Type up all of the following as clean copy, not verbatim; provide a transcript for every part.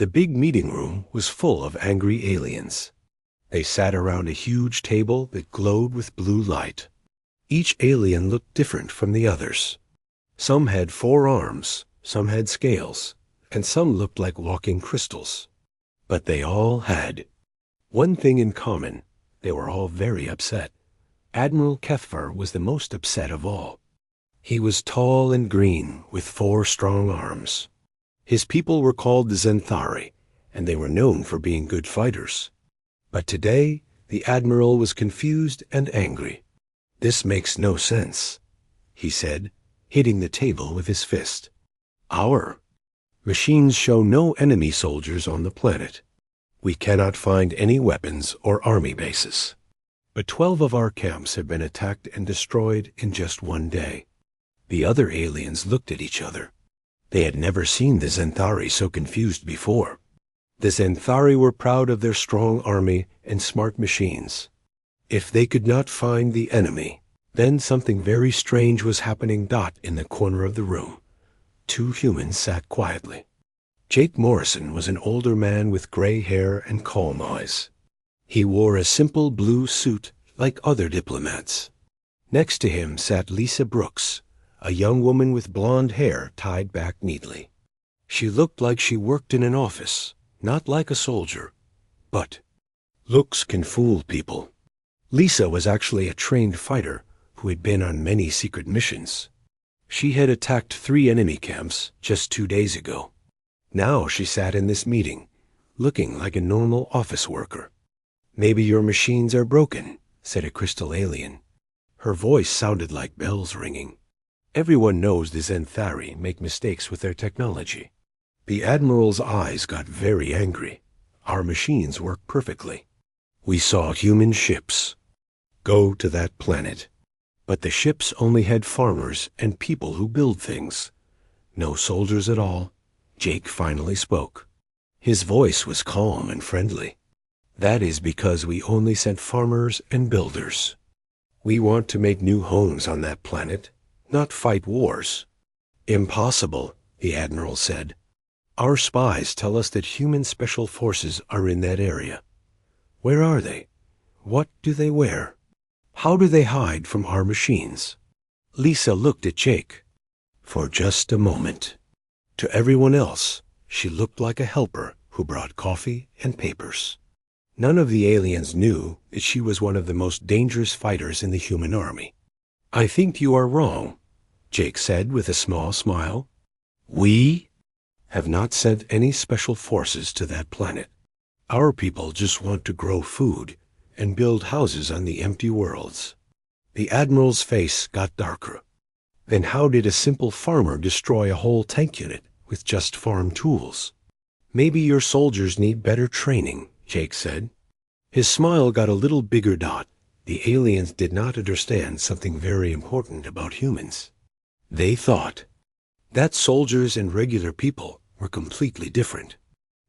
The big meeting room was full of angry aliens. They sat around a huge table that glowed with blue light. Each alien looked different from the others. Some had 4 arms, some had scales, and some looked like walking crystals. But they all had one thing in common. They were all very upset. Admiral Kethvar was the most upset of all. He was tall and green, with 4 strong arms. His people were called the Zenthari, and they were known for being good fighters. But today, the Admiral was confused and angry. "This makes no sense," he said, hitting the table with his fist. "Our machines show no enemy soldiers on the planet. We cannot find any weapons or army bases. But 12 of our camps have been attacked and destroyed in just one day." The other aliens looked at each other. They had never seen the Zenthari so confused before. The Zenthari were proud of their strong army and smart machines. If they could not find the enemy, then something very strange was happening. In the corner of the room, 2 humans sat quietly. Jake Morrison was an older man with gray hair and calm eyes. He wore a simple blue suit like other diplomats. Next to him sat Lisa Brooks, a young woman with blonde hair tied back neatly. She looked like she worked in an office, not like a soldier. But looks can fool people. Lisa was actually a trained fighter who had been on many secret missions. She had attacked 3 enemy camps just 2 days ago. Now she sat in this meeting, looking like a normal office worker. "Maybe your machines are broken," said a crystal alien. Her voice sounded like bells ringing. Everyone knows the Zenthari make mistakes with their technology. The Admiral's eyes got very angry. "Our machines work perfectly. We saw human ships go to that planet. But the ships only had farmers and people who build things. No soldiers at all." Jake finally spoke. His voice was calm and friendly. "That is because we only sent farmers and builders. We want to make new homes on that planet, not fight wars." "Impossible," the Admiral said. "Our spies tell us that human special forces are in that area. Where are they? What do they wear? How do they hide from our machines?" Lisa looked at Jake for just a moment. To everyone else, she looked like a helper who brought coffee and papers. None of the aliens knew that she was one of the most dangerous fighters in the human army. "I think you are wrong," Jake said with a small smile. "We have not sent any special forces to that planet. Our people just want to grow food and build houses on the empty worlds." The Admiral's face got darker. "Then how did a simple farmer destroy a whole tank unit with just farm tools?" "Maybe your soldiers need better training," Jake said. His smile got a little bigger. The aliens did not understand something very important about humans. They thought that soldiers and regular people were completely different.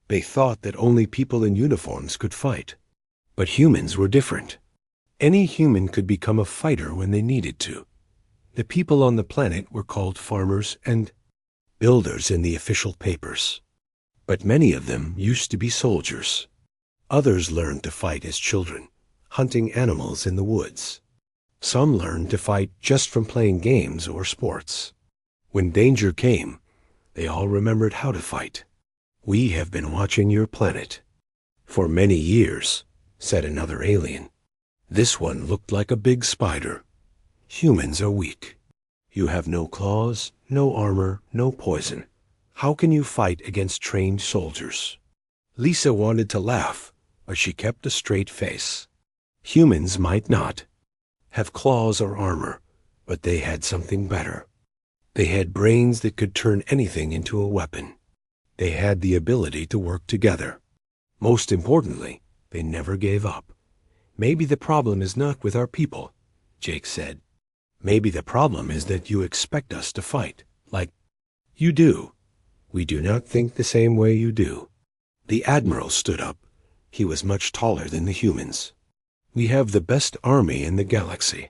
They thought that only people in uniforms could fight. But humans were different. Any human could become a fighter when they needed to. The people on the planet were called farmers and builders in the official papers. But many of them used to be soldiers. Others learned to fight as children, hunting animals in the woods. Some learned to fight just from playing games or sports. When danger came, they all remembered how to fight. "We have been watching your planet for many years," said another alien. This one looked like a big spider. "Humans are weak. You have no claws, no armor, no poison. How can you fight against trained soldiers?" Lisa wanted to laugh, but she kept a straight face. Humans might not have claws or armor, but they had something better. They had brains that could turn anything into a weapon. They had the ability to work together. Most importantly, they never gave up. "Maybe the problem is not with our people," Jake said. "Maybe the problem is that you expect us to fight, like you do. We do not think the same way you do." The Admiral stood up. He was much taller than the humans. "We have the best army in the galaxy.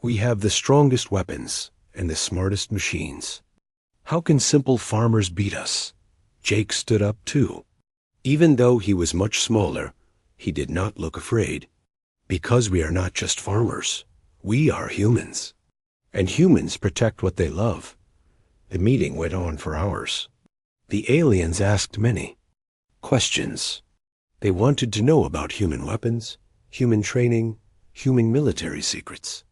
We have the strongest weapons and the smartest machines. How can simple farmers beat us?" Jake stood up too. Even though he was much smaller, he did not look afraid. Because we are not just farmers, we are humans. And humans protect what they love. The meeting went on for hours. The aliens asked many questions. They wanted to know about human weapons, human training, human military secrets.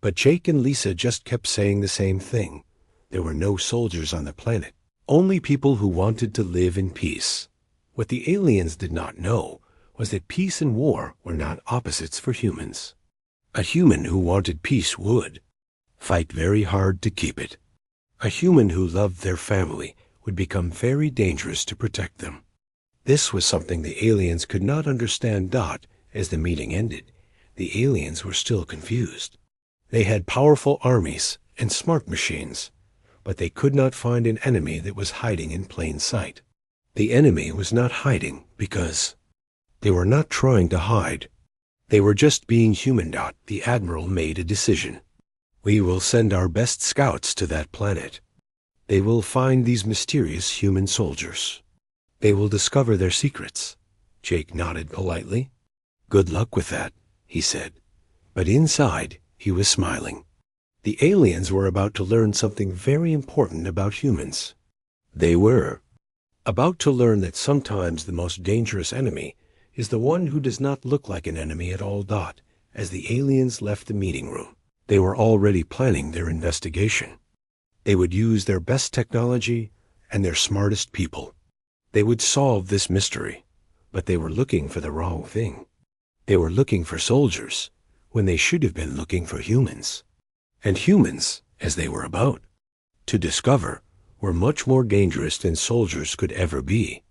But Jake and Lisa just kept saying the same thing. There were no soldiers on the planet, only people who wanted to live in peace. What the aliens did not know was that peace and war were not opposites for humans. A human who wanted peace would fight very hard to keep it. A human who loved their family would become very dangerous to protect them. This was something the aliens could not understand. As the meeting ended, the aliens were still confused. They had powerful armies and smart machines, but they could not find an enemy that was hiding in plain sight. The enemy was not hiding because they were not trying to hide. They were just being human. The Admiral made a decision. We will send our best scouts to that planet. They will find these mysterious human soldiers. They will discover their secrets. Jake nodded politely. Good luck with that, he said. But inside, he was smiling. The aliens were about to learn something very important about humans. They were about to learn that sometimes the most dangerous enemy is the one who does not look like an enemy at all. As the aliens left the meeting room, they were already planning their investigation. They would use their best technology and their smartest people. They would solve this mystery, but they were looking for the wrong thing. They were looking for soldiers when they should have been looking for humans. And humans, as they were about to discover, were much more dangerous than soldiers could ever be.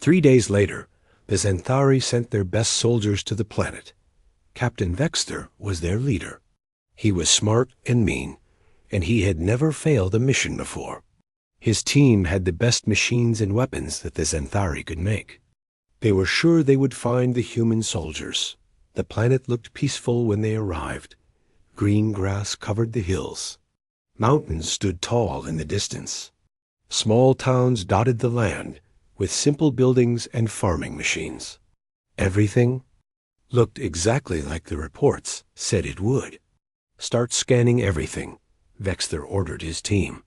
3 days later, the Xanthari sent their best soldiers to the planet. Captain Vexter was their leader. He was smart and mean, and he had never failed a mission before. His team had the best machines and weapons that the Xanthari could make. They were sure they would find the human soldiers. The planet looked peaceful when they arrived. Green grass covered the hills. Mountains stood tall in the distance. Small towns dotted the land with simple buildings and farming machines. Everything looked exactly like the reports said it would. Start scanning everything, Vexter ordered his team.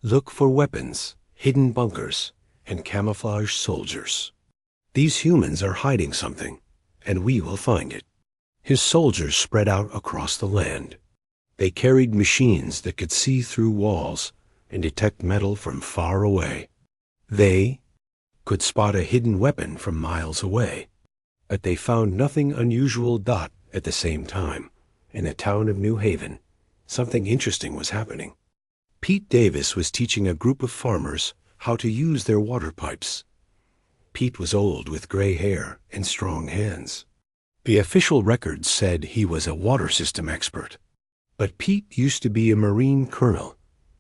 Look for weapons, hidden bunkers, and camouflage soldiers. These humans are hiding something, and we will find it. His soldiers spread out across the land. They carried machines that could see through walls and detect metal from far away. They could spot a hidden weapon from miles away. But they found nothing unusual. At the same time, in the town of New Haven, something interesting was happening. Pete Davis was teaching a group of farmers how to use their water pipes. Pete was old with gray hair and strong hands. The official records said he was a water system expert. But Pete used to be a Marine colonel,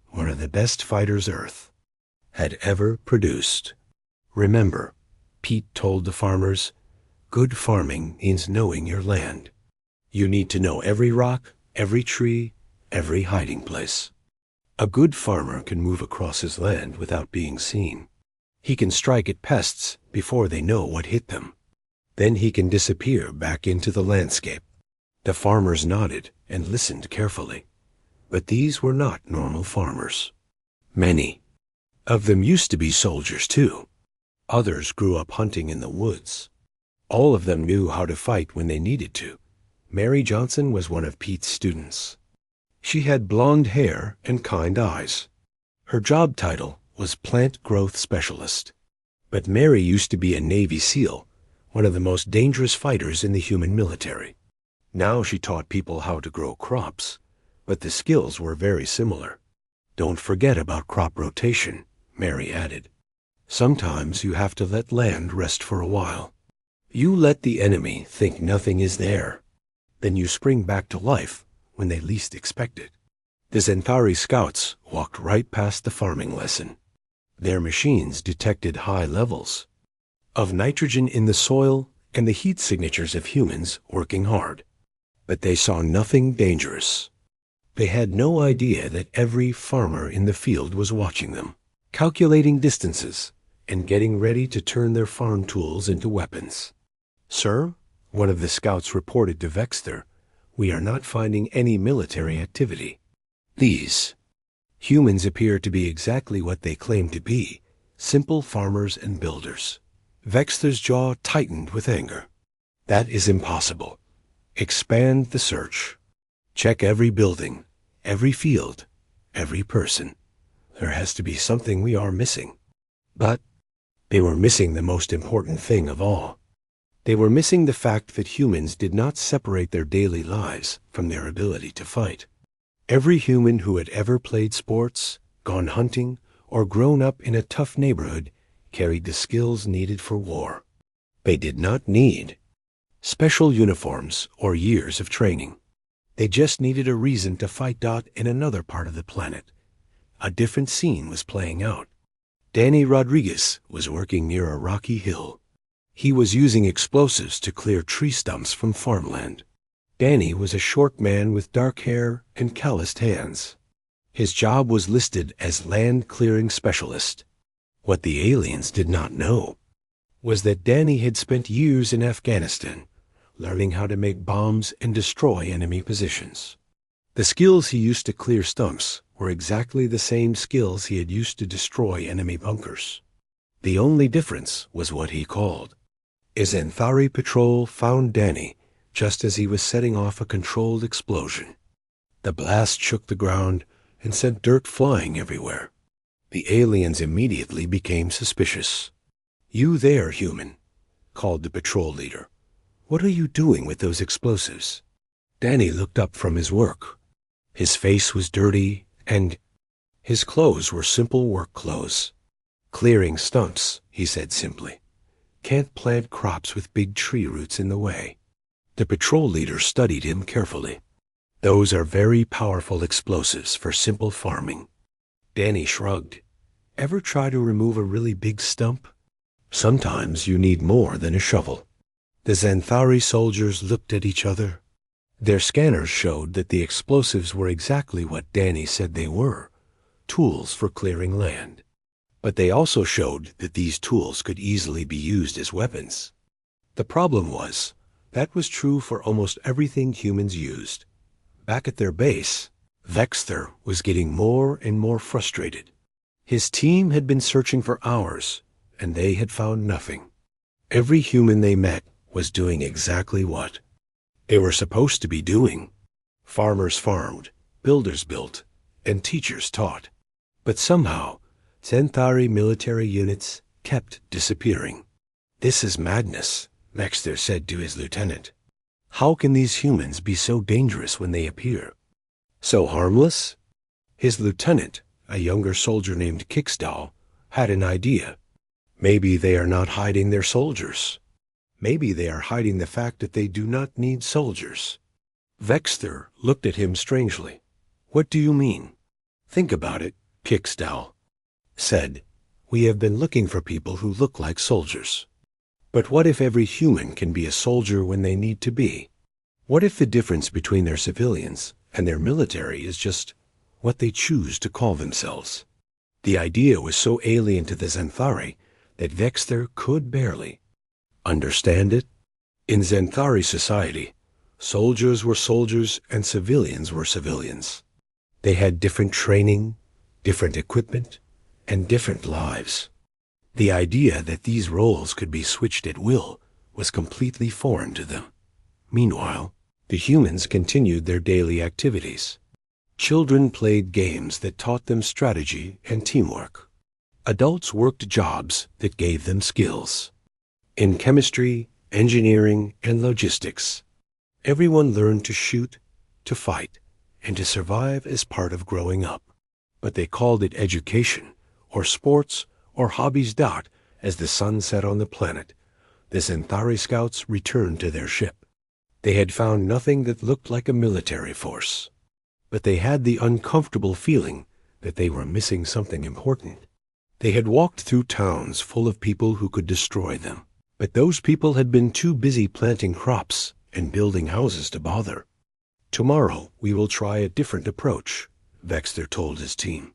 one of the best fighters Earth had ever produced. Remember, Pete told the farmers, good farming means knowing your land. You need to know every rock, every tree, every hiding place. A good farmer can move across his land without being seen. He can strike at pests before they know what hit them. Then he can disappear back into the landscape. The farmers nodded and listened carefully. But these were not normal farmers. Many of them used to be soldiers too. Others grew up hunting in the woods. All of them knew how to fight when they needed to. Mary Johnson was one of Pete's students. She had blonde hair and kind eyes. Her job title was Plant Growth Specialist. But Mary used to be a Navy SEAL, one of the most dangerous fighters in the human military. Now she taught people how to grow crops, but the skills were very similar. Don't forget about crop rotation, Mary added. Sometimes you have to let land rest for a while. You let the enemy think nothing is there. Then you spring back to life when they least expect it. The Xanthari scouts walked right past the farming lesson. Their machines detected high levels of nitrogen in the soil and the heat signatures of humans working hard. But they saw nothing dangerous. They had no idea that every farmer in the field was watching them, calculating distances, and getting ready to turn their farm tools into weapons. "Sir," one of the scouts reported to Vexter, "we are not finding any military activity. These humans appear to be exactly what they claim to be, simple farmers and builders." Vexter's jaw tightened with anger. "That is impossible. Expand the search. Check every building, every field, every person. There has to be something we are missing." But they were missing the most important thing of all. They were missing the fact that humans did not separate their daily lives from their ability to fight. Every human who had ever played sports, gone hunting, or grown up in a tough neighborhood carried the skills needed for war. They did not need special uniforms or years of training. They just needed a reason to fight. In another part of the planet, a different scene was playing out. Danny Rodriguez was working near a rocky hill. He was using explosives to clear tree stumps from farmland. Danny was a short man with dark hair and calloused hands. His job was listed as land clearing specialist. What the aliens did not know was that Danny had spent years in Afghanistan, learning how to make bombs and destroy enemy positions. The skills he used to clear stumps were exactly the same skills he had used to destroy enemy bunkers. The only difference was what he called. A Xanthari patrol found Danny just as he was setting off a controlled explosion. The blast shook the ground and sent dirt flying everywhere. The aliens immediately became suspicious. "You there, human," called the patrol leader. "What are you doing with those explosives?" Danny looked up from his work. His face was dirty, and his clothes were simple work clothes. "Clearing stumps," he said simply. "Can't plant crops with big tree roots in the way." The patrol leader studied him carefully. "Those are very powerful explosives for simple farming." Danny shrugged. "Ever try to remove a really big stump? Sometimes you need more than a shovel." The Xanthari soldiers looked at each other. Their scanners showed that the explosives were exactly what Danny said they were, tools for clearing land. But they also showed that these tools could easily be used as weapons. The problem was, that was true for almost everything humans used. Back at their base, Vexter was getting more and more frustrated. His team had been searching for hours, and they had found nothing. Every human they met was doing exactly what they were supposed to be doing. Farmers farmed, builders built, and teachers taught. But somehow, Xanthari military units kept disappearing. "This is madness," Vexter said to his lieutenant. "How can these humans be so dangerous when they appear? So harmless?" His lieutenant, a younger soldier named Kicksdow, had an idea. "Maybe they are not hiding their soldiers. Maybe they are hiding the fact that they do not need soldiers." Vexter looked at him strangely. "What do you mean?" "Think about it," Kicksdow said. "We have been looking for people who look like soldiers. But what if every human can be a soldier when they need to be? What if the difference between their civilians and their military is just what they choose to call themselves?" The idea was so alien to the Xanthari that Vexter could barely understand it. In Xanthari society, soldiers were soldiers and civilians were civilians. They had different training, different equipment, and different lives. The idea that these roles could be switched at will was completely foreign to them. Meanwhile, the humans continued their daily activities. Children played games that taught them strategy and teamwork. Adults worked jobs that gave them skills. In chemistry, engineering, and logistics, everyone learned to shoot, to fight, and to survive as part of growing up. But they called it education, or sports, or hobbies. As the sun set on the planet, the Xanthari scouts returned to their ship. They had found nothing that looked like a military force, but they had the uncomfortable feeling that they were missing something important. They had walked through towns full of people who could destroy them, but those people had been too busy planting crops and building houses to bother. "Tomorrow we will try a different approach," Vexter told his team.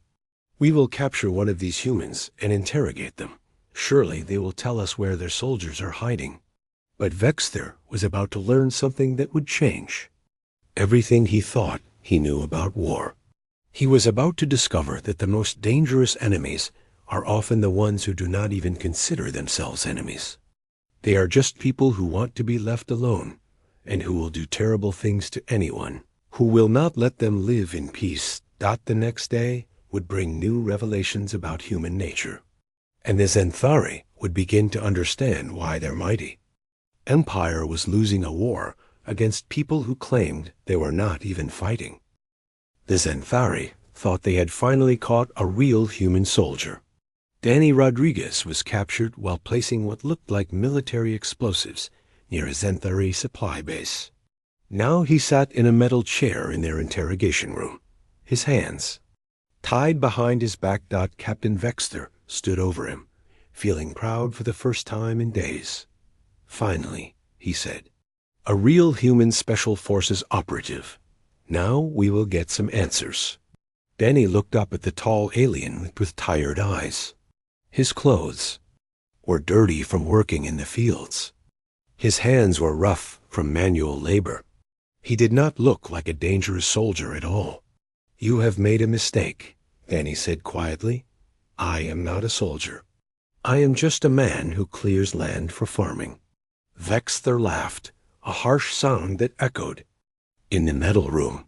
"We will capture one of these humans and interrogate them. Surely they will tell us where their soldiers are hiding. But Vexter was about to learn something that would change everything he thought he knew about war. He was about to discover that the most dangerous enemies are often the ones who do not even consider themselves enemies. They are just people who want to be left alone, and who will do terrible things to anyone who will not let them live in peace. The next day would bring new revelations about human nature, and the Zenthari would begin to understand why they're mighty. Empire was losing a war against people who claimed they were not even fighting. The Zenthari thought they had finally caught a real human soldier. Danny Rodriguez was captured while placing what looked like military explosives near a Zenthari supply base. Now he sat in a metal chair in their interrogation room, his hands tied behind his back. Captain Vexter stood over him, feeling proud for the first time in days. "Finally," he said, "a real human special forces operative. Now we will get some answers." Danny looked up at the tall alien with tired eyes. His clothes were dirty from working in the fields. His hands were rough from manual labor. He did not look like a dangerous soldier at all. "You have made a mistake," Danny said quietly. "I am not a soldier. I am just a man who clears land for farming." Vexter laughed, a harsh sound that echoed in the metal room.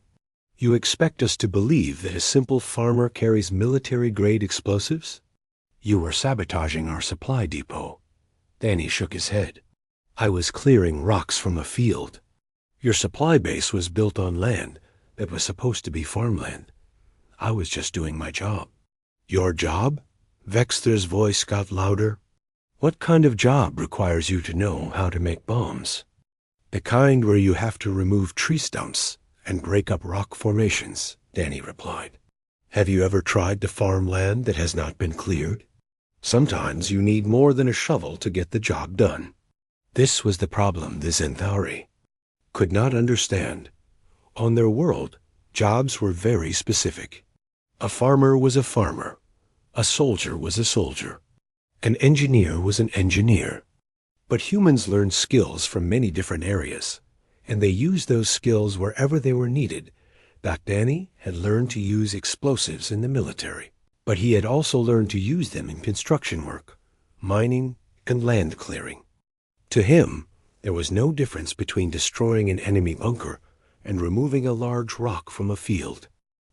"You expect us to believe that a simple farmer carries military-grade explosives? You are sabotaging our supply depot." Danny shook his head. "I was clearing rocks from a field. Your supply base was built on land that was supposed to be farmland. I was just doing my job." "Your job?" Vexter's voice got louder. "What kind of job requires you to know how to make bombs?" "The kind where you have to remove tree stumps and break up rock formations," Danny replied. "Have you ever tried to farm land that has not been cleared? Sometimes you need more than a shovel to get the job done." This was the problem the Zenthari could not understand. On their world, jobs were very specific. A farmer was a farmer. A soldier was a soldier. An engineer was an engineer. But humans learned skills from many different areas, and they used those skills wherever they were needed. Danny had learned to use explosives in the military, but he had also learned to use them in construction work, mining, and land clearing. To him, there was no difference between destroying an enemy bunker and removing a large rock from a field.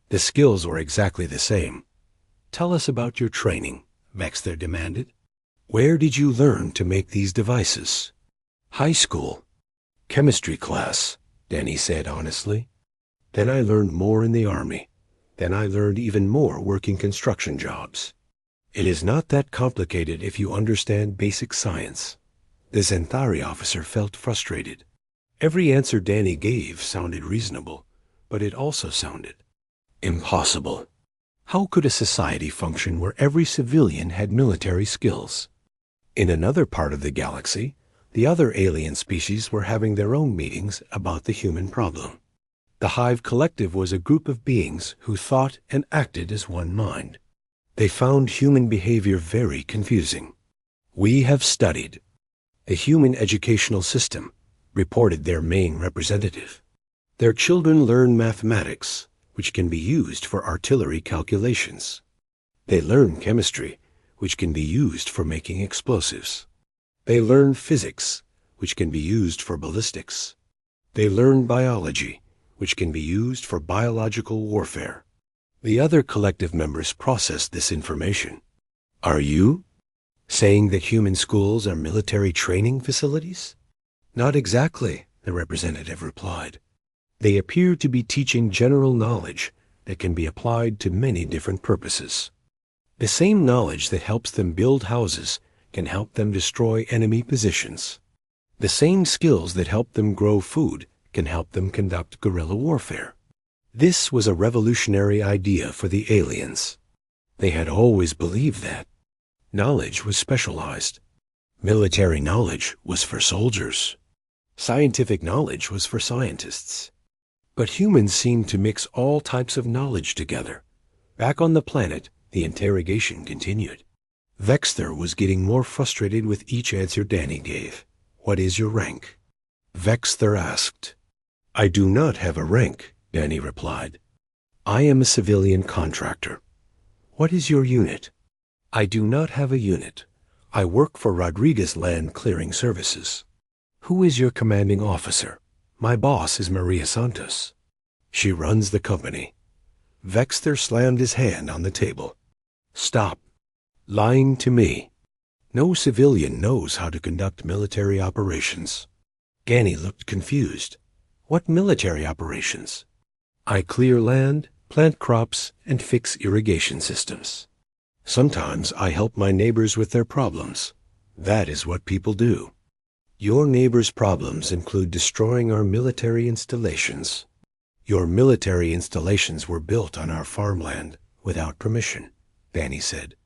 The skills were exactly the same. "Tell us about your training," Vexter demanded. "Where did you learn to make these devices?" "High school. Chemistry class," Danny said honestly. "Then I learned more in the army. Then I learned even more working construction jobs. It is not that complicated if you understand basic science." The Zenthari officer felt frustrated. Every answer Danny gave sounded reasonable, but it also sounded impossible. How could a society function where every civilian had military skills? In another part of the galaxy, the other alien species were having their own meetings about the human problem. The Hive Collective was a group of beings who thought and acted as one mind. They found human behavior very confusing. "We have studied the human educational system," reported their main representative. "Their children learn mathematics, which can be used for artillery calculations. They learn chemistry, which can be used for making explosives. They learn physics, which can be used for ballistics. They learn biology, which can be used for biological warfare." The other collective members processed this information. "Are you saying that human schools are military training facilities?" "Not exactly," the representative replied. "They appear to be teaching general knowledge that can be applied to many different purposes. The same knowledge that helps them build houses can help them destroy enemy positions. The same skills that help them grow food can help them conduct guerrilla warfare." This was a revolutionary idea for the aliens. They had always believed that knowledge was specialized. Military knowledge was for soldiers. Scientific knowledge was for scientists. But humans seemed to mix all types of knowledge together. Back on the planet, the interrogation continued. Vexter was getting more frustrated with each answer Danny gave. "What is your rank?" Vexter asked. "I do not have a rank," Danny replied. "I am a civilian contractor." "What is your unit?" "I do not have a unit. I work for Rodriguez Land Clearing Services." "Who is your commanding officer?" "My boss is Maria Santos. She runs the company." Vexter slammed his hand on the table. "Stop lying to me. No civilian knows how to conduct military operations." Danny looked confused. "What military operations?" "I clear land, plant crops, and fix irrigation systems. Sometimes I help my neighbors with their problems. That is what people do." "Your neighbors' problems include destroying our military installations." "Your military installations were built on our farmland without permission," Danny said.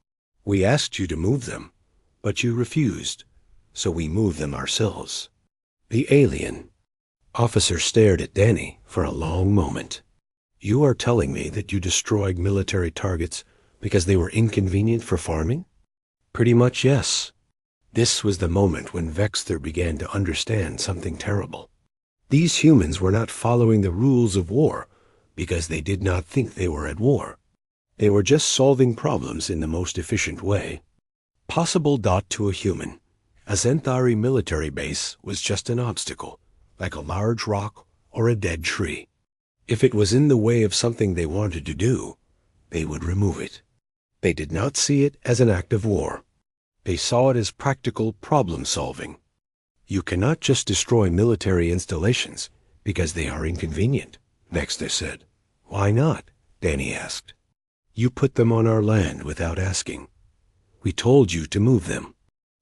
"We asked you to move them, but you refused, so we moved them ourselves." The alien officer stared at Danny for a long moment. "You are telling me that you destroyed military targets because they were inconvenient for farming?" "Pretty much, yes." This was the moment when Vexter began to understand something terrible. These humans were not following the rules of war because they did not think they were at war. They were just solving problems in the most efficient way. Possible. To a human, a Zentari military base was just an obstacle, like a large rock or a dead tree. If it was in the way of something they wanted to do, they would remove it. They did not see it as an act of war. They saw it as practical problem solving. "You cannot just destroy military installations because they are inconvenient," Vexter said. "Why not?" Danny asked. "You put them on our land without asking. We told you to move them.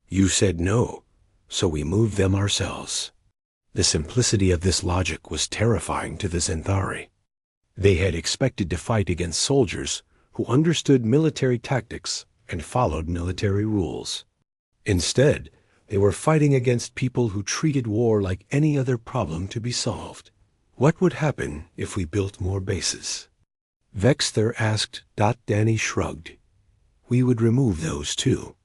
You said no, so we moved them ourselves." The simplicity of this logic was terrifying to the Zentari. They had expected to fight against soldiers who understood military tactics and followed military rules. Instead, they were fighting against people who treated war like any other problem to be solved. "What would happen if we built more bases?" Vexter asked. Danny shrugged. "We would remove those too.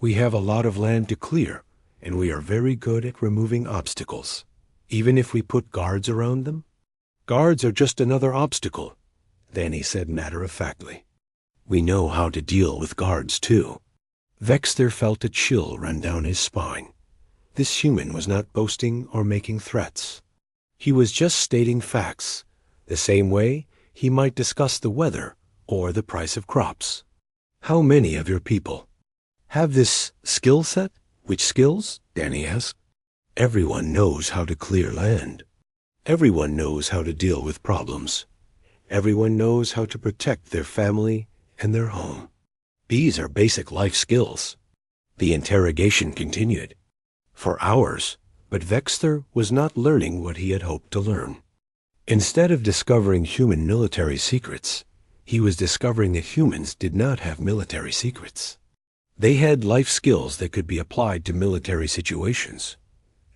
We have a lot of land to clear, and we are very good at removing obstacles. Even if we put guards around them?" "Guards are just another obstacle," Danny said matter-of-factly. "We know how to deal with guards too." Vexter felt a chill run down his spine. This human was not boasting or making threats. He was just stating facts, the same way he might discuss the weather or the price of crops. "How many of your people have this skill set?" "Which skills?" Danny asked. "Everyone knows how to clear land. Everyone knows how to deal with problems. Everyone knows how to protect their family and their home. These are basic life skills." The interrogation continued for hours, but Vexter was not learning what he had hoped to learn. Instead of discovering human military secrets, he was discovering that humans did not have military secrets. They had life skills that could be applied to military situations.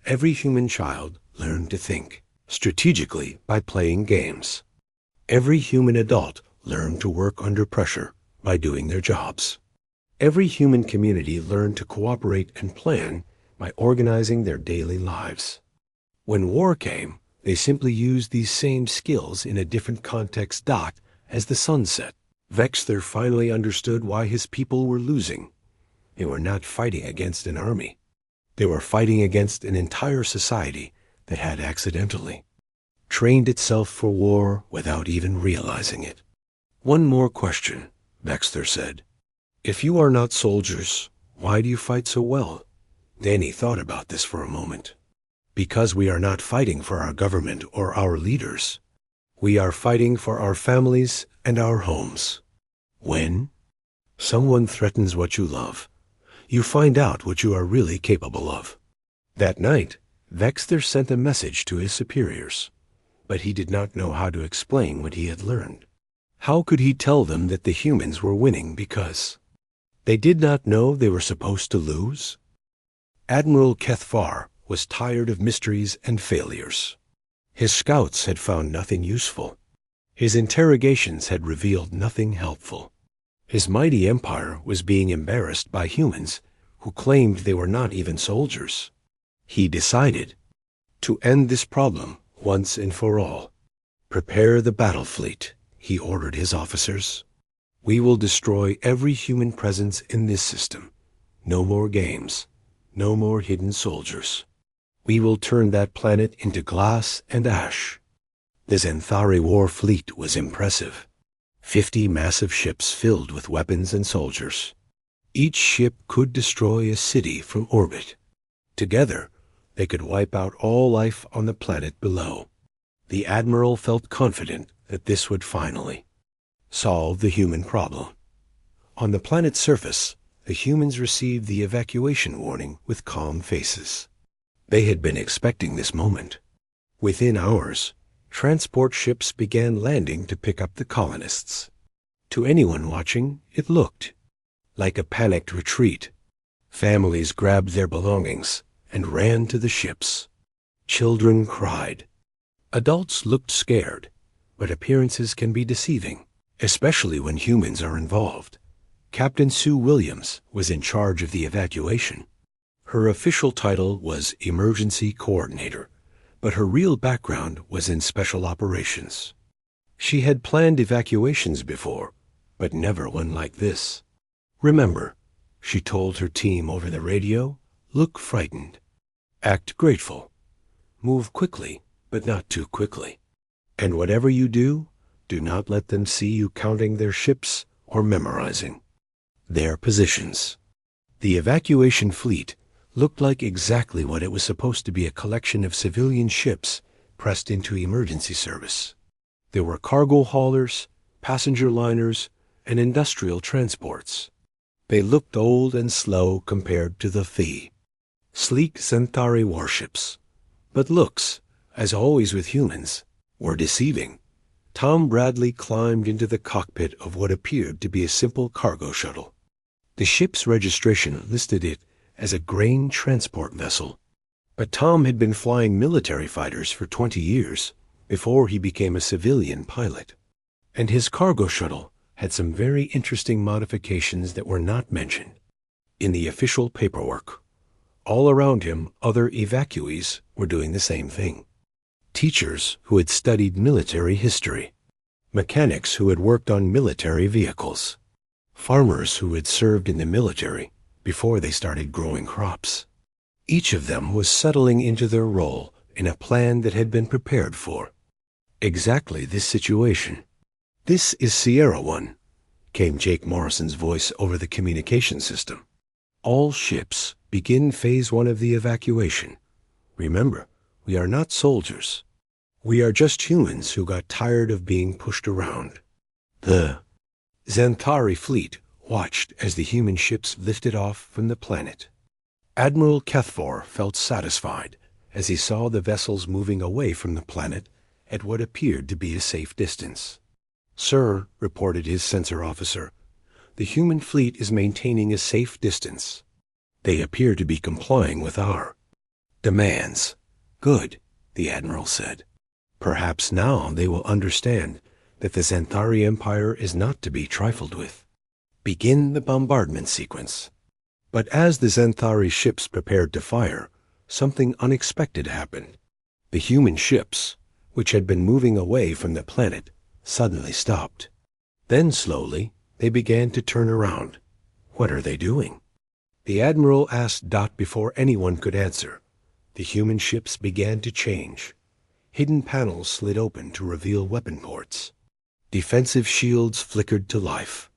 Every human child learned to think strategically by playing games. Every human adult learned to work under pressure by doing their jobs. Every human community learned to cooperate and plan by organizing their daily lives. When war came, they simply used these same skills in a different context. As the sun set, Vexter finally understood why his people were losing. They were not fighting against an army. They were fighting against an entire society that had accidentally trained itself for war without even realizing it. "One more question," Vexter said. "If you are not soldiers, why do you fight so well?" Danny thought about this for a moment. "Because we are not fighting for our government or our leaders. We are fighting for our families and our homes. When someone threatens what you love, you find out what you are really capable of." That night, Vexter sent a message to his superiors, but he did not know how to explain what he had learned. How could he tell them that the humans were winning because they did not know they were supposed to lose? Admiral Kethfar was tired of mysteries and failures. His scouts had found nothing useful. His interrogations had revealed nothing helpful. His mighty empire was being embarrassed by humans who claimed they were not even soldiers. He decided to end this problem once and for all. "Prepare the battle fleet," he ordered his officers. "We will destroy every human presence in this system. No more games. No more hidden soldiers. We will turn that planet into glass and ash." The HFY War fleet was impressive. 50 massive ships filled with weapons and soldiers. Each ship could destroy a city from orbit. Together, they could wipe out all life on the planet below. The Admiral felt confident that this would finally solve the human problem. On the planet's surface, the humans received the evacuation warning with calm faces. They had been expecting this moment. Within hours, transport ships began landing to pick up the colonists. To anyone watching, it looked like a panicked retreat. Families grabbed their belongings and ran to the ships. Children cried. Adults looked scared, but appearances can be deceiving, especially when humans are involved. Captain Sue Williams was in charge of the evacuation. Her official title was Emergency Coordinator, but her real background was in special operations. She had planned evacuations before, but never one like this. "Remember," she told her team over the radio, "look frightened. Act grateful. Move quickly, but not too quickly. And whatever you do, do not let them see you counting their ships or memorizing their positions." The evacuation fleet looked like exactly what it was supposed to be, a collection of civilian ships pressed into emergency service. There were cargo haulers, passenger liners, and industrial transports. They looked old and slow compared to the sleek HFY warships. But looks, as always with humans, were deceiving. Tom Bradley climbed into the cockpit of what appeared to be a simple cargo shuttle. The ship's registration listed it as a grain transport vessel. But Tom had been flying military fighters for 20 years before he became a civilian pilot. And his cargo shuttle had some very interesting modifications that were not mentioned in the official paperwork. All around him, other evacuees were doing the same thing. Teachers who had studied military history, mechanics who had worked on military vehicles, farmers who had served in the military before they started growing crops. Each of them was settling into their role in a plan that had been prepared for exactly this situation. "This is Sierra One," came Jake Morrison's voice over the communication system. "All ships begin phase 1 of the evacuation. Remember, we are not soldiers. We are just humans who got tired of being pushed around." The HFY fleet watched as the human ships lifted off from the planet. Admiral Kethfor felt satisfied as he saw the vessels moving away from the planet at what appeared to be a safe distance. "Sir," reported his sensor officer, "the human fleet is maintaining a safe distance. They appear to be complying with our demands." "Good," the Admiral said. "Perhaps now they will understand that the HFY Empire is not to be trifled with. Begin the bombardment sequence." But as the HFY ships prepared to fire, something unexpected happened. The human ships, which had been moving away from the planet, suddenly stopped. Then slowly they began to turn around. "What are they doing?" The Admiral asked Dot before anyone could answer. The human ships began to change. Hidden panels slid open to reveal weapon ports. Defensive shields flickered to life.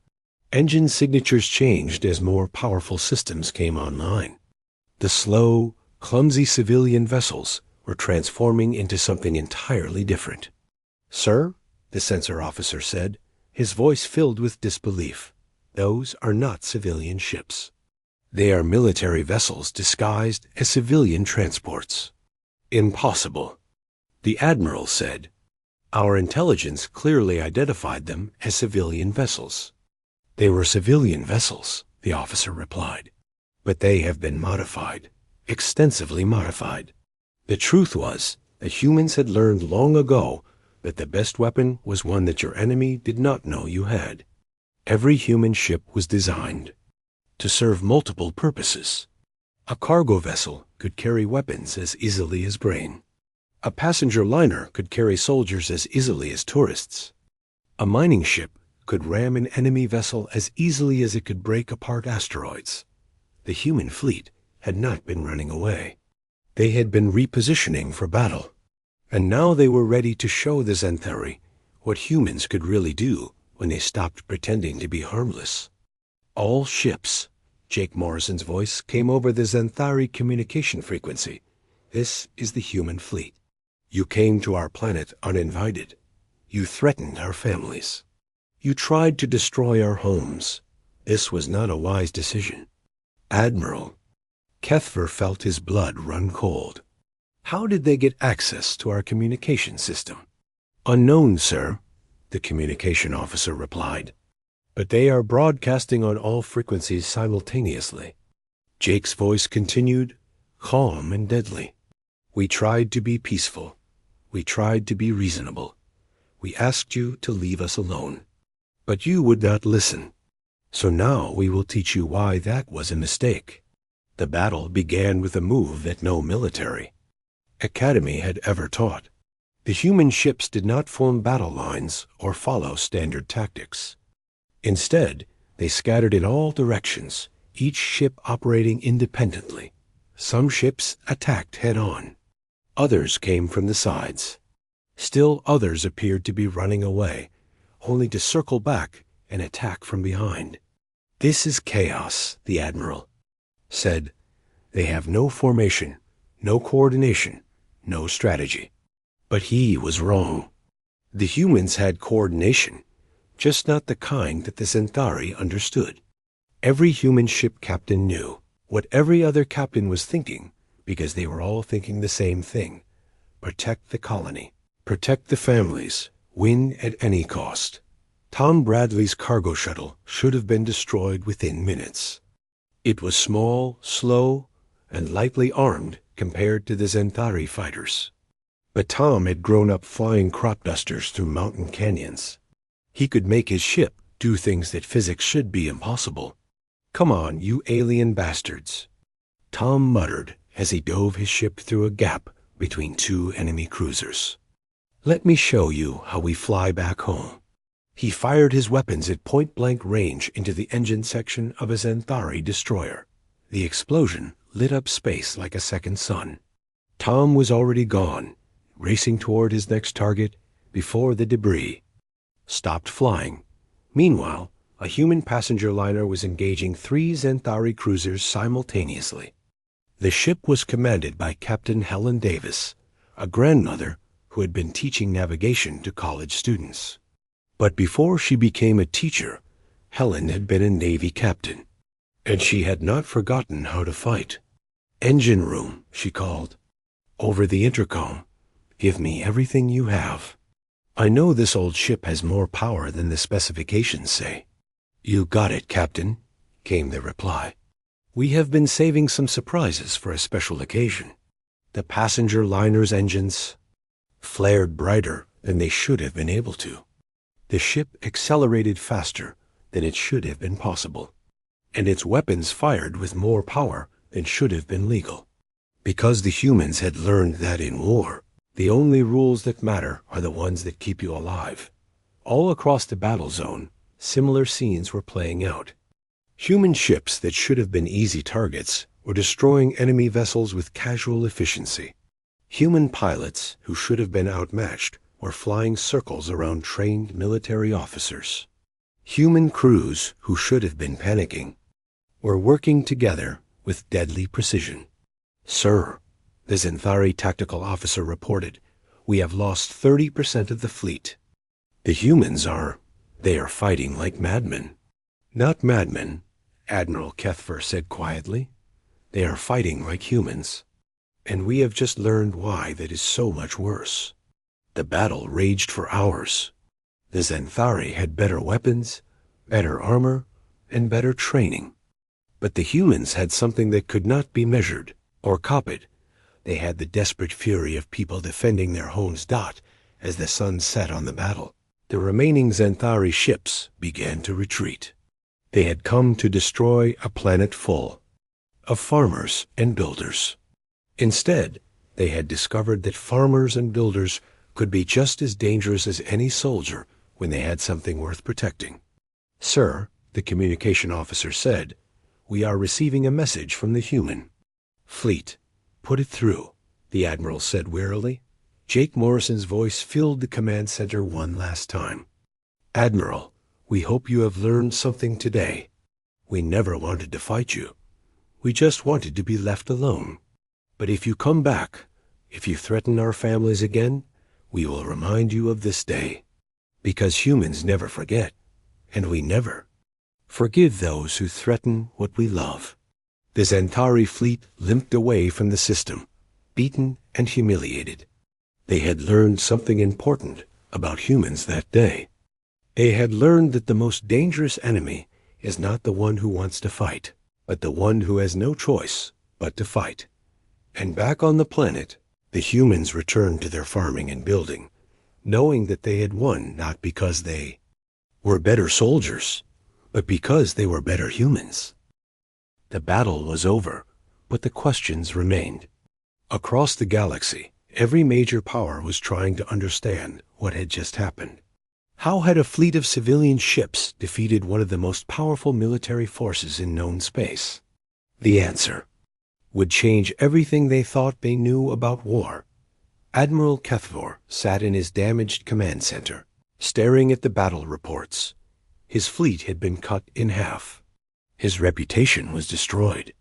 Engine signatures changed as more powerful systems came online. The slow, clumsy civilian vessels were transforming into something entirely different. "Sir," the sensor officer said, his voice filled with disbelief, "those are not civilian ships. They are military vessels disguised as civilian transports." "Impossible," the Admiral said. "Our intelligence clearly identified them as civilian vessels." "They were civilian vessels," the officer replied, "but they have been modified, extensively modified. The truth was that humans had learned long ago that the best weapon was one that your enemy did not know you had. Every human ship was designed to serve multiple purposes. A cargo vessel could carry weapons as easily as grain. A passenger liner could carry soldiers as easily as tourists. A mining ship could ram an enemy vessel as easily as it could break apart asteroids. The human fleet had not been running away. They had been repositioning for battle. And now they were ready to show the Xanthari what humans could really do when they stopped pretending to be harmless. All ships, Jake Morrison's voice came over the Xanthari communication frequency. This is the human fleet. You came to our planet uninvited. You threatened our families. You tried to destroy our homes. This was not a wise decision. Admiral, Kethver felt his blood run cold. How did they get access to our communication system? Unknown, sir, the communication officer replied. But they are broadcasting on all frequencies simultaneously. Jake's voice continued, calm and deadly. We tried to be peaceful. We tried to be reasonable. We asked you to leave us alone. But you would not listen. So now we will teach you why that was a mistake. The battle began with a move that no military academy had ever taught. The human ships did not form battle lines or follow standard tactics. Instead, they scattered in all directions, each ship operating independently. Some ships attacked head-on. Others came from the sides. Still others appeared to be running away, only to circle back and attack from behind. This is chaos, the Admiral said. They have no formation, no coordination, no strategy. But he was wrong. The humans had coordination, just not the kind that the Xanthari understood. Every human ship captain knew what every other captain was thinking, because they were all thinking the same thing. Protect the colony. Protect the families. Win at any cost. Tom Bradley's cargo shuttle should have been destroyed within minutes. It was small, slow, and lightly armed compared to the Xanthari fighters. But Tom had grown up flying crop dusters through mountain canyons. He could make his ship do things that physics should be impossible. Come on, you alien bastards, Tom muttered as he dove his ship through a gap between two enemy cruisers. Let me show you how we fly back home. He fired his weapons at point-blank range into the engine section of a Xanthari destroyer. The explosion lit up space like a second sun. Tom was already gone, racing toward his next target before the debris stopped flying. Meanwhile, a human passenger liner was engaging 3 Xanthari cruisers simultaneously. The ship was commanded by Captain Helen Davis, a grandmother who had been teaching navigation to college students. But before she became a teacher, Helen had been a Navy captain, and she had not forgotten how to fight. Engine room, she called. Over the intercom, give me everything you have. I know this old ship has more power than the specifications say. You got it, Captain, came the reply. We have been saving some surprises for a special occasion. The passenger liner's engines flared brighter than they should have been able to. The ship accelerated faster than it should have been possible, and its weapons fired with more power than should have been legal. Because the humans had learned that in war, the only rules that matter are the ones that keep you alive. All across the battle zone, similar scenes were playing out. Human ships that should have been easy targets were destroying enemy vessels with casual efficiency. Human pilots who should have been outmatched were flying circles around trained military officers. Human crews who should have been panicking were working together with deadly precision. Sir, the Xanthari tactical officer reported, we have lost 30% of the fleet. The humans they are fighting like madmen. Not madmen, Admiral Kethver said quietly. They are fighting like humans. And we have just learned why that is so much worse. The battle raged for hours. The Xanthari had better weapons, better armor, and better training. But the humans had something that could not be measured or copied. They had the desperate fury of people defending their homes as the sun set on the battle. The remaining Xanthari ships began to retreat. They had come to destroy a planet full of farmers and builders. Instead, they had discovered that farmers and builders could be just as dangerous as any soldier when they had something worth protecting. "Sir," the communication officer said, "we are receiving a message from the human fleet." "Put it through," the admiral said wearily. Jake Morrison's voice filled the command center one last time. "Admiral, we hope you have learned something today. We never wanted to fight you. We just wanted to be left alone. But if you come back, if you threaten our families again, we will remind you of this day. Because humans never forget, and we never forgive those who threaten what we love." The Xanthari fleet limped away from the system, beaten and humiliated. They had learned something important about humans that day. They had learned that the most dangerous enemy is not the one who wants to fight, but the one who has no choice but to fight. And back on the planet, the humans returned to their farming and building, knowing that they had won not because they were better soldiers, but because they were better humans. The battle was over, but the questions remained. Across the galaxy, every major power was trying to understand what had just happened. How had a fleet of civilian ships defeated one of the most powerful military forces in known space? The answer would change everything they thought they knew about war. Admiral Kethvor sat in his damaged command center, staring at the battle reports. His fleet had been cut in half. His reputation was destroyed.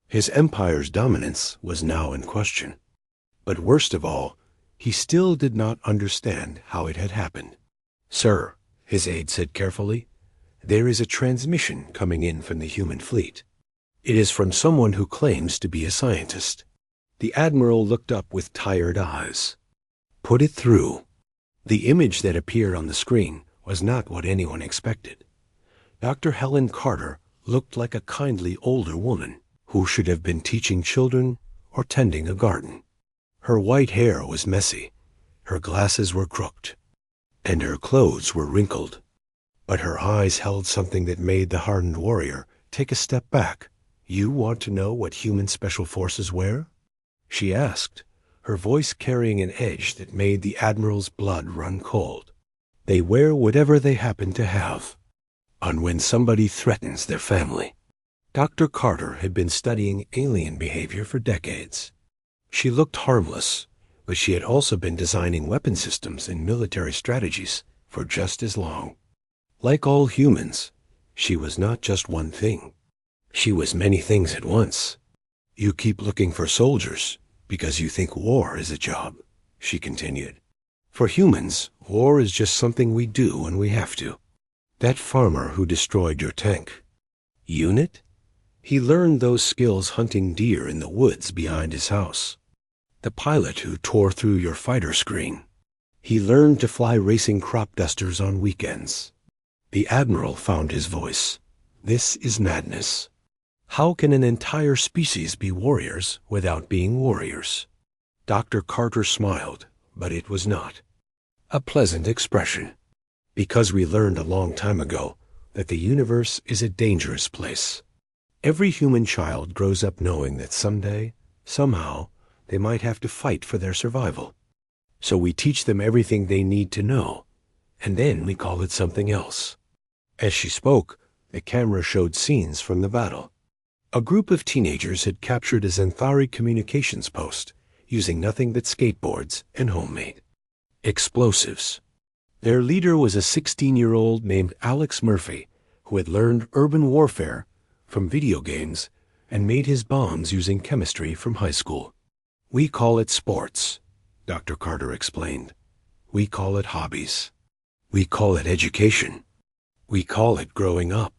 His empire's dominance was now in question. But worst of all, he still did not understand how it had happened. "Sir," his aide said carefully, "there is a transmission coming in from the human fleet. It is from someone who claims to be a scientist." The admiral looked up with tired eyes. "Put it through." The image that appeared on the screen was not what anyone expected. Dr. Helen Carter looked like a kindly older woman who should have been teaching children or tending a garden. Her white hair was messy, her glasses were crooked, and her clothes were wrinkled. But her eyes held something that made the hardened warrior take a step back. "You want to know what human special forces wear?" she asked, her voice carrying an edge that made the admiral's blood run cold. "They wear whatever they happen to have on when somebody threatens their family." Dr. Carter had been studying alien behavior for decades. She looked harmless, but she had also been designing weapon systems and military strategies for just as long. Like all humans, she was not just one thing. She was many things at once. "You keep looking for soldiers because you think war is a job," she continued. "For humans, war is just something we do when we have to. That farmer who destroyed your tank unit, he learned those skills hunting deer in the woods behind his house. The pilot who tore through your fighter screen, he learned to fly racing crop dusters on weekends." The admiral found his voice. "This is madness. How can an entire species be warriors without being warriors?" Dr. Carter smiled, but it was not a pleasant expression. "Because we learned a long time ago that the universe is a dangerous place. Every human child grows up knowing that someday, somehow, they might have to fight for their survival. So we teach them everything they need to know, and then we call it something else." As she spoke, the camera showed scenes from the battle. A group of teenagers had captured a Xanthari communications post using nothing but skateboards and homemade explosives. Their leader was a 16-year-old named Alex Murphy, who had learned urban warfare from video games and made his bombs using chemistry from high school. "We call it sports," Dr. Carter explained. "We call it hobbies. We call it education. We call it growing up.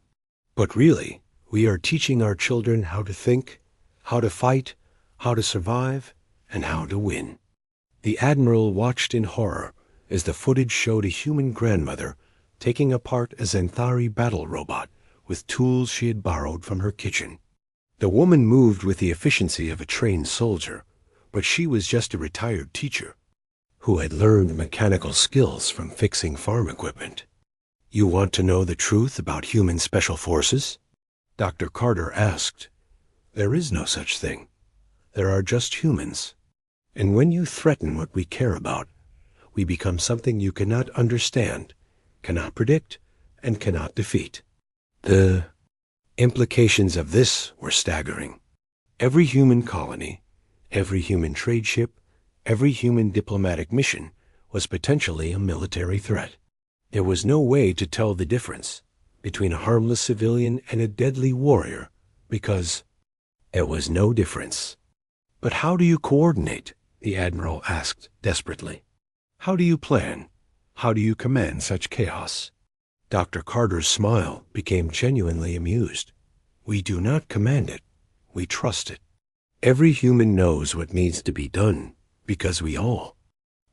But really, we are teaching our children how to think, how to fight, how to survive, and how to win." The admiral watched in horror as the footage showed a human grandmother taking apart a Xanthari battle robot with tools she had borrowed from her kitchen. The woman moved with the efficiency of a trained soldier, but she was just a retired teacher. who had learned mechanical skills from fixing farm equipment. "You want to know the truth about human special forces?" Dr. Carter asked. "There is no such thing. There are just humans. And when you threaten what we care about, we become something you cannot understand, cannot predict, and cannot defeat." The implications of this were staggering. Every human colony, every human trade ship, every human diplomatic mission was potentially a military threat. There was no way to tell the difference between a harmless civilian and a deadly warrior because there was no difference. "But how do you coordinate?" the Admiral asked desperately. "How do you plan? How do you command such chaos?" Dr. Carter's smile became genuinely amused. "We do not command it. We trust it. Every human knows what needs to be done because we all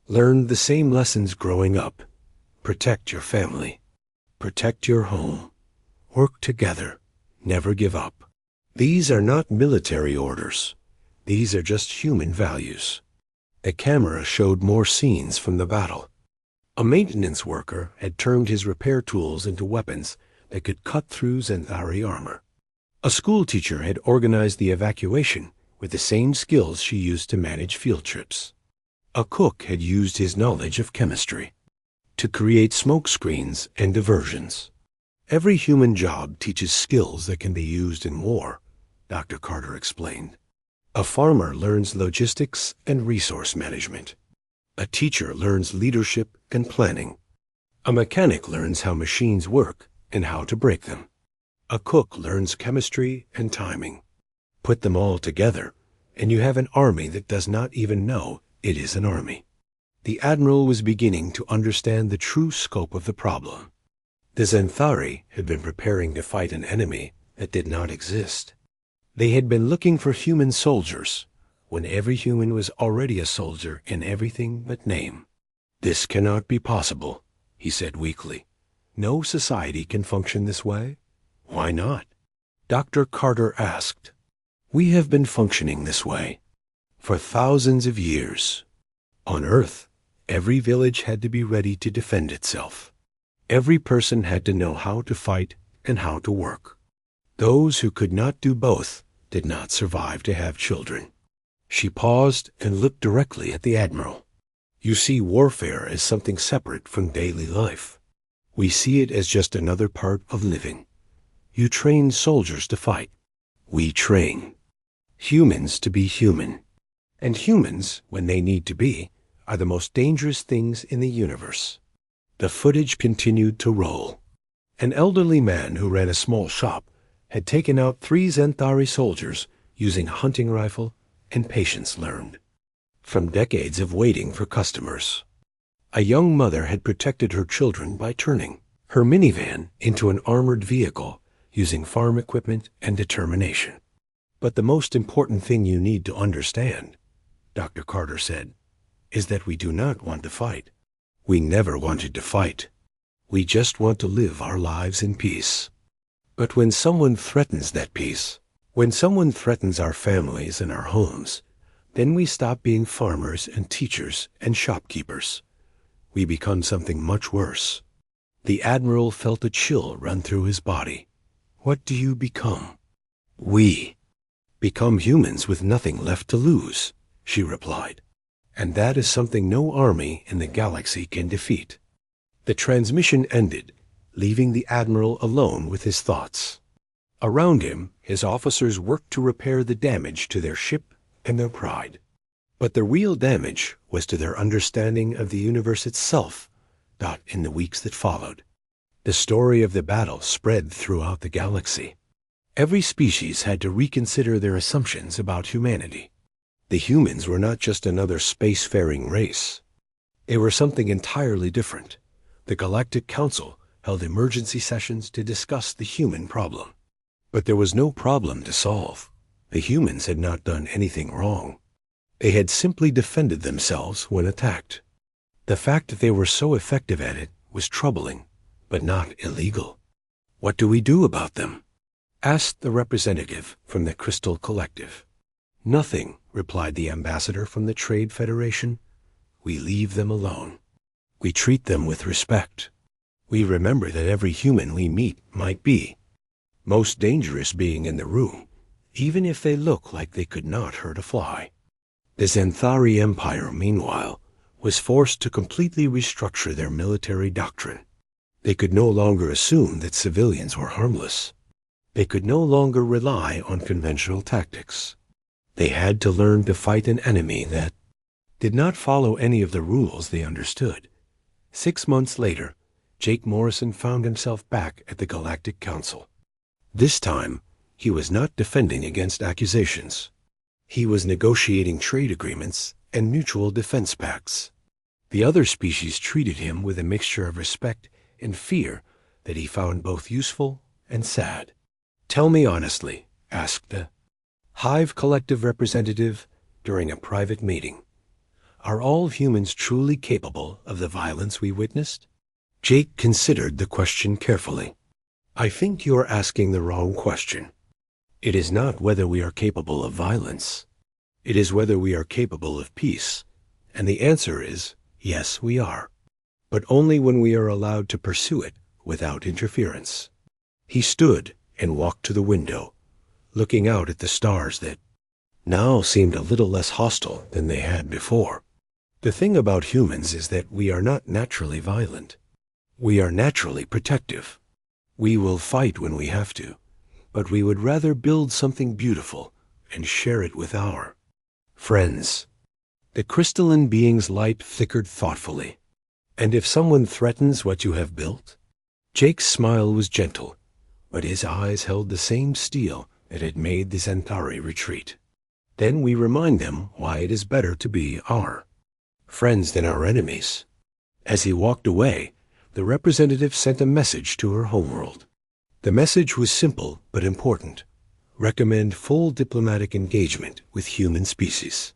learned the same lessons growing up. Protect your family. Protect your home. Work together. Never give up. These are not military orders. These are just human values." A camera showed more scenes from the battle. A maintenance worker had turned his repair tools into weapons that could cut through Xanthari armor. A school teacher had organized the evacuation with the same skills she used to manage field trips. A cook had used his knowledge of chemistry to create smoke screens and diversions. Every human job teaches skills that can be used in war, Dr. Carter explained. A farmer learns logistics and resource management. A teacher learns leadership and planning. A mechanic learns how machines work and how to break them. A cook learns chemistry and timing. Put them all together, and you have an army that does not even know it is an army. The Admiral was beginning to understand the true scope of the problem. The Xanthari had been preparing to fight an enemy that did not exist. They had been looking for human soldiers, when every human was already a soldier in everything but name. "This cannot be possible," he said weakly. "No society can function this way." "Why not?" Dr. Carter asked. "We have been functioning this way for thousands of years. On Earth, every village had to be ready to defend itself. Every person had to know how to fight and how to work. Those who could not do both did not survive to have children." She paused and looked directly at the Admiral. "You see warfare as something separate from daily life. We see it as just another part of living. You train soldiers to fight. We train humans to be human. And humans, when they need to be, are the most dangerous things in the universe." The footage continued to roll. An elderly man who ran a small shop had taken out 3 Xanthari soldiers using a hunting rifle and patience learned from decades of waiting for customers. A young mother had protected her children by turning her minivan into an armored vehicle using farm equipment and determination. "But the most important thing you need to understand," Dr. Carter said, "is that we do not want to fight. We never wanted to fight. We just want to live our lives in peace. But when someone threatens that peace, when someone threatens our families and our homes, then we stop being farmers and teachers and shopkeepers. We become something much worse." The Admiral felt a chill run through his body. "What do you become?" "We become humans with nothing left to lose," she replied. "And that is something no army in the galaxy can defeat." The transmission ended, leaving the Admiral alone with his thoughts. Around him, his officers worked to repair the damage to their ship and their pride. But the real damage was to their understanding of the universe itself, not in the weeks that followed. The story of the battle spread throughout the galaxy. Every species had to reconsider their assumptions about humanity. The humans were not just another spacefaring race. They were something entirely different. The Galactic Council held emergency sessions to discuss the human problem. But there was no problem to solve. The humans had not done anything wrong. They had simply defended themselves when attacked. The fact that they were so effective at it was troubling, but not illegal. "What do we do about them?" asked the representative from the Crystal Collective. "Nothing," replied the ambassador from the Trade Federation. we leave them alone. We treat them with respect. We remember that every human we meet might be most dangerous being in the room, even if they look like they could not hurt a fly. The Xanthari Empire, meanwhile, was forced to completely restructure their military doctrine. They could no longer assume that civilians were harmless. They could no longer rely on conventional tactics. They had to learn to fight an enemy that did not follow any of the rules they understood. 6 months later, Jake Morrison found himself back at the Galactic Council. This time, he was not defending against accusations. He was negotiating trade agreements and mutual defense pacts. The other species treated him with a mixture of respect and fear that he found both useful and sad. "Tell me honestly," asked the Hive Collective representative during a private meeting, "are all humans truly capable of the violence we witnessed?" Jake considered the question carefully. "I think you are asking the wrong question. It is not whether we are capable of violence. It is whether we are capable of peace. And the answer is, yes, we are. But only when we are allowed to pursue it without interference." He stood and walked to the window, looking out at the stars that now seemed a little less hostile than they had before. The thing about humans is that we are not naturally violent. We are naturally protective. We will fight when we have to, but we would rather build something beautiful and share it with our friends. The crystalline being's light flickered thoughtfully. "And if someone threatens what you have built?" Jake's smile was gentle, but his eyes held the same steel that had made the Xanthari retreat. "Then we remind them why it is better to be our friends than our enemies." As he walked away, the representative sent a message to her homeworld. The message was simple but important. Recommend full diplomatic engagement with human species.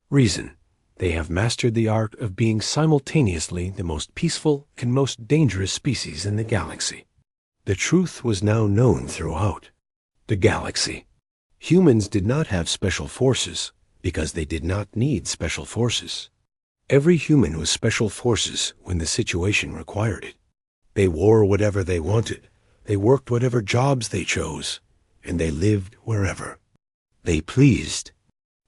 Reason: they have mastered the art of being simultaneously the most peaceful and most dangerous species in the galaxy. The truth was now known throughout the galaxy. Humans did not have special forces because they did not need special forces. Every human was special forces when the situation required it. They wore whatever they wanted, they worked whatever jobs they chose, and they lived wherever they pleased.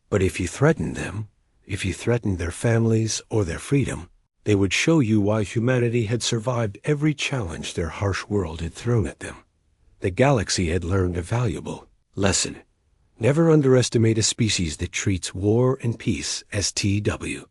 But if you threatened them, if you threatened their families or their freedom, they would show you why humanity had survived every challenge their harsh world had thrown at them. The galaxy had learned a valuable lesson. Never underestimate a species that treats war and peace as TW.